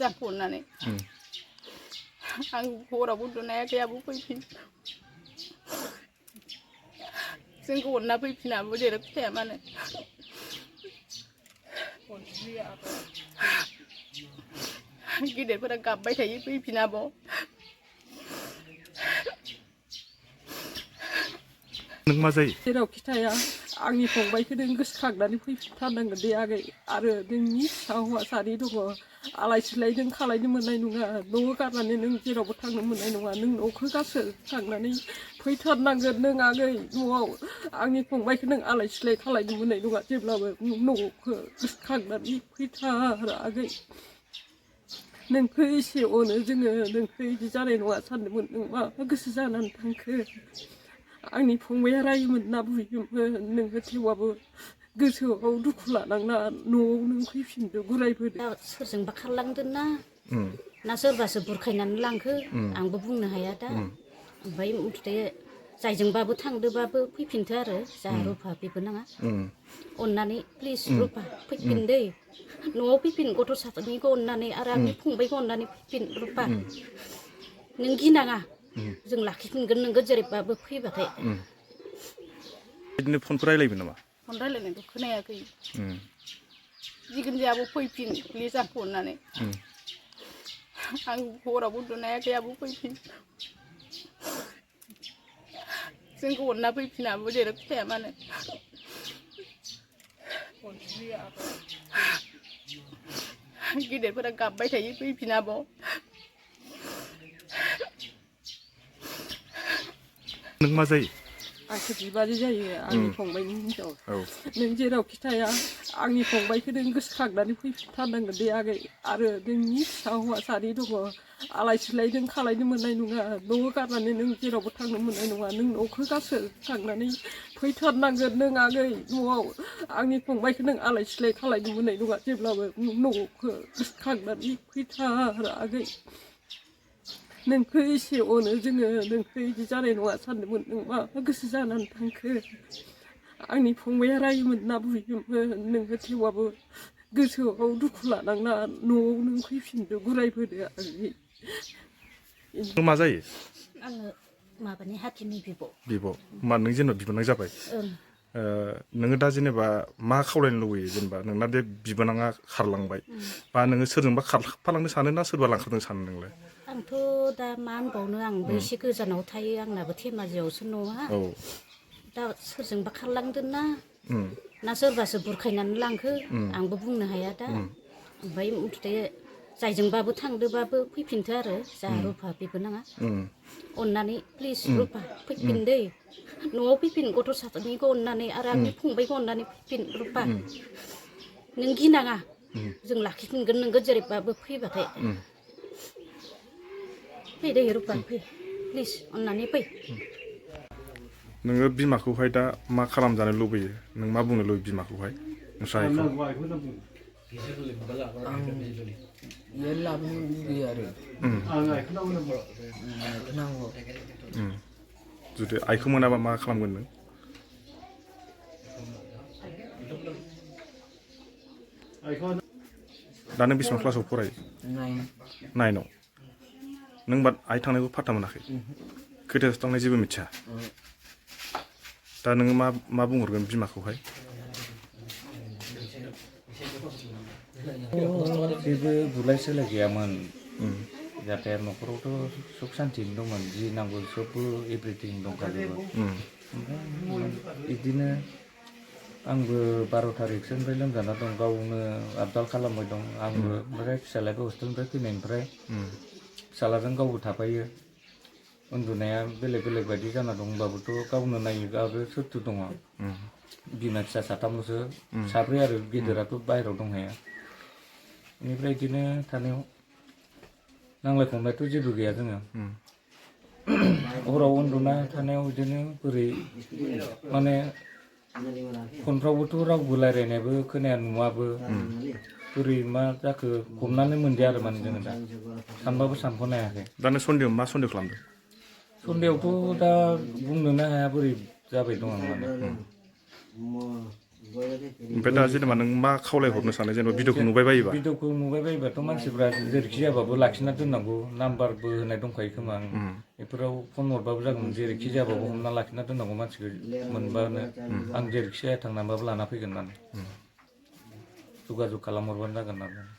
जाफुनानै आं हराव उन्दुनो हायाखै आबौ फैफिन जोंखौ अनना फैफिनाबो जेरावखि थाया मानो गिदिरफोरा गाबबाय थायो फैफिनाबो नों मा जायो जेरावखि थाया आंनि फंबायखौ नों गोसोखांनानै फैफिनथारनांगोन दे आगै आरो नोंनि फिसा हौवा सानै दङ आलाय सिलाय नों खालायनो मोननाय नङा न'आव गारनानै नों जेरावबो थांनो मोननाय नङा नों न'खौ गारखांनानै फैथारनांगोन नों आगै न'आव आंनि फंबायखौ नों आलाय सिलाय खालायनो मोननाय नङा जेब्लाबो न'खौ गोसोखांनानै फैथार आगै नोंखौ एसे अनो जोङो नोंखौ बिदि जानाय नङा सानदोंमोन नों माबा गोसो जानानै थांखो आंनि फंबाया रायोमोन ना बुयोमोन नोङो थेवबाबो गोसोआव दुखु लानांना न'आव नों फैफिनदो गुरायबोदो सोरजोंबा खारलांदों ना सोरबासो बुरखायनानै लांखो आंबो बुंनो हाया दा ओमफ्राय मथे जायजोंबाबो थांदोबाबो फैफिनथो आरो जाहा रुफा बेबो नाङा अननानै प्लिज रुफा फैफिन दै न'आव फैफिन गथ' सानैखौ अननानै आरो आंनि फंबायखौ अननानै फैफिन रुफा नों गिनाङा जों लाखिफिनगोन नोंखौ जेरैबाबो फैबाथाय बिदिनो फनफोर रायलायोमोन नामा फन रायलायनायखौ खोनायाखै जिखुनु जायाबो फैफिन प्लिज आंखौ अननानै आं हराव उन्दुनो हायाखै आबौ फैफिन जोंखौ अनना फैफिनाबो जेरावखि थाया मानो गिदिरफोरा गाबबाय थायो फैफिनाबो नों मा जायो आंखौ बिबाजै जायो आंनि फंबायनि हिनजाव नों जेरावखि थाया आंनि फंबायखौ नों गोसोखांनानै फैफिनथारनांगोन दे आगै आरो नोंनि फिसा हौवा सानै दङ आलाय सिलाय नों खालायनो मोननाय नङा न'आव गारनानै नों जेरावबो थांनो मोननाय नङा नों न'खौ गारखांनानै फैथारनांगोन नों आगै न'आव आंनि फंबायखौ नों आलाय सिलाय खालायनो मोननाय नङा जेब्लाबो न'खौ गोसोखांनानै फैथार आगै नोंखौ एसे अनो जोङो नोंखौ बिदि जानाय नङा सानदोंमोन नों माबा गोसो जानानै थांखो आंनि फंबाया रायोमोन ना बुयोमोन नोङो थेवबाबो गोसोआव दुखु लानांना न'आव नों फैफिनदो गुरायबोदो आगै नों मा जायो आङो माबानि हाथिनि बिब' मा नों जेनेबा बिबोनां जाबाय नोङो दा जेनेबा मा खावलायनो लुबैयो जेनेबा नोंना बे बिबोनाङा खारलांबाय बा नोङो सोरजोंबा खारफालांनो सानो ना सोरबा लांखारनो सानो नोंलाय आंथ' दा मा होनबावनो आंबो एसे गोजानाव थायो आंनाबो धेमाजियावसो न'आ दा सोरजोंबा खारलांदों ना सोरबासो बुरखायनानै लांखो आंबो बुंनो हाया दा ओमफ्राय मथे जायजोंबाबो थांदोबाबो फैफिनथो आरो जाहा रुफा बेबो नाङा अननानै प्लिज रुफा फैफिन दै न'आव फैफिन गथ' सानैखौ अननानै आरो आंनि फंबायखौ अननानै फैफिन रुफा नों गिनाङा जों लाखिफिनगोन नोंखौ जेरैबाबो फैबाथाय फै दै रुफा फै प्लिज अननानै फै नोङो बिमाखौहाय दा मा खालामजानो लुबैयो नों मा बुंनो लुबैयो बिमाखौहाय नोंस्रानिखौ आं लाबोनो लुगैयो आरो नांगौ जुदि आइखौ मोनाबा मा खालामगोन नों दा नों बेसेबां क्लासाव फरायो नाइनाव नों बा आइ थांनायखौ फात्ता मोनाखै खैथासोआव थांनाय जेबो मिथिया दा नोङो मा बुंहरगोन बिमाखौहाय जेबो बुलाय सोलाय गैयामोन जाहाथे न'खरावथ' सुख सान्थिनो दंमोन जि नांगौ सबबो एभ्रिथिं दंखाजोबो ओमफ्राय बिदिनो आंबो 12 थारिखसोनिफ्राय लोमजाना दं गावनो आबदाल खालामबाय दं आंबो ओमफ्राय फिसाज्लायाबो हस्टेलनिफ्राय फैनायनिफ्राय फिसाज्लाजों गावबो थाफायो उन्दुनाया बेलेग बेलेग बायदि जाना दं होनबाबोथ' गावनो नायो आरो सोरथो दङ बिमा फिसा साथामल'सो साब्रै आरो गेदेराथ' बाहेरायाव दंहाया बेनिफ्राय बिदिनो थानायाव नांलाय खमलायथ' जेबो गैया जोङो हराव उन्दुना थानायाव बिदिनो बोरै माने फनफ्रावबोथ' रावबो रायज्लायनायबो खोनाया नुवाबो बोरै मा जाखो हमनानै मोनदिया आरो माने जोङो दा सानबाबो सानख'नो हायाखै दा नों सन्देहआव मा सन्देह खालामदों सन्देहआवथ' दा बुंनोनो हाया बोरै जाबाय दं आं माने ओमफ्राय दा जेनेबा नों मा खावलायहरनो सानो जेनेबा भिडिअखौ नुबाय बायोबा भिडिअखौ नुबाय बायोबाथ' मानसिफ्रा जेरैखि जायाबाबो लाखिना दोननांगौ नाम्बारबो होनाय दंखायो खोमा आं बेफोराव फन हरबाबो जागौमोन जेरैखि जायाबाबो हमना लाखिना दोननांगौ मानसिखौ मोनबानो आं जेरैखि जाया थांनानैबाबो लाना फैगोन होननानै जगाजग खालामहरबानो जागोन होननानै